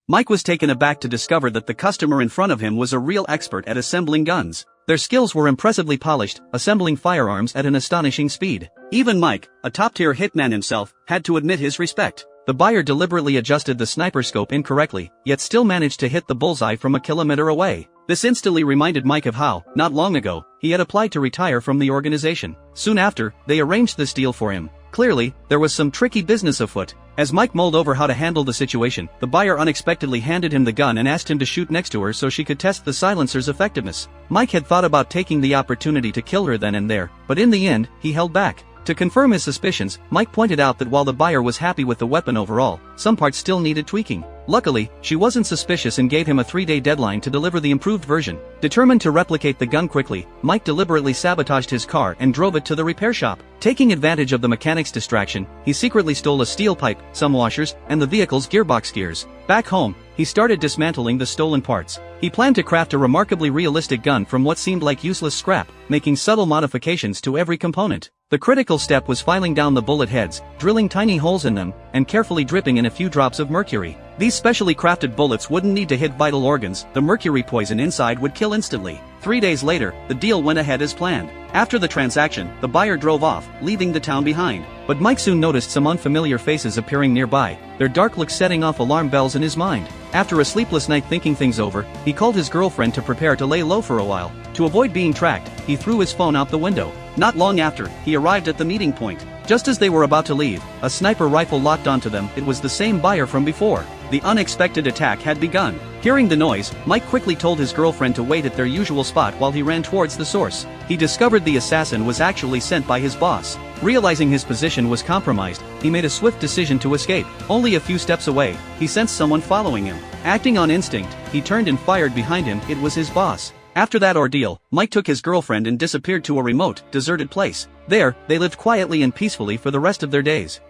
Mike was taken aback to discover that the customer in front of him was a real expert at assembling guns. Their skills were impressively polished, assembling firearms at an astonishing speed. Even Mike, a top-tier hitman himself, had to admit his respect. The buyer deliberately adjusted the sniper scope incorrectly, yet still managed to hit the bullseye from a kilometer away. This instantly reminded Mike of how, not long ago, he had applied to retire from the organization. Soon after, they arranged this deal for him. Clearly, there was some tricky business afoot. As Mike mulled over how to handle the situation, the buyer unexpectedly handed him the gun and asked him to shoot next to her so she could test the silencer's effectiveness. Mike had thought about taking the opportunity to kill her then and there, but in the end, he held back. To confirm his suspicions, Mike pointed out that while the buyer was happy with the weapon overall, some parts still needed tweaking. Luckily, she wasn't suspicious and gave him a 3-day deadline to deliver the improved version. Determined to replicate the gun quickly, Mike deliberately sabotaged his car and drove it to the repair shop. Taking advantage of the mechanic's distraction, he secretly stole a steel pipe, some washers, and the vehicle's gearbox gears. Back home, he started dismantling the stolen parts. He planned to craft a remarkably realistic gun from what seemed like useless scrap, making subtle modifications to every component. The critical step was filing down the bullet heads, drilling tiny holes in them, and carefully dripping in a few drops of mercury. These specially crafted bullets wouldn't need to hit vital organs, the mercury poison inside would kill instantly. 3 days later, the deal went ahead as planned. After the transaction, the buyer drove off, leaving the town behind. But Mike soon noticed some unfamiliar faces appearing nearby, their dark looks setting off alarm bells in his mind. After a sleepless night thinking things over, he called his girlfriend to prepare to lay low for a while. To avoid being tracked, he threw his phone out the window. Not long after, he arrived at the meeting point. Just as they were about to leave, a sniper rifle locked onto them. It was the same buyer from before. The unexpected attack had begun. Hearing the noise, Mike quickly told his girlfriend to wait at their usual spot while he ran towards the source. He discovered the assassin was actually sent by his boss. Realizing his position was compromised, he made a swift decision to escape. Only a few steps away, he sensed someone following him. Acting on instinct, he turned and fired behind him. It was his boss. After that ordeal, Mike took his girlfriend and disappeared to a remote, deserted place. There, they lived quietly and peacefully for the rest of their days.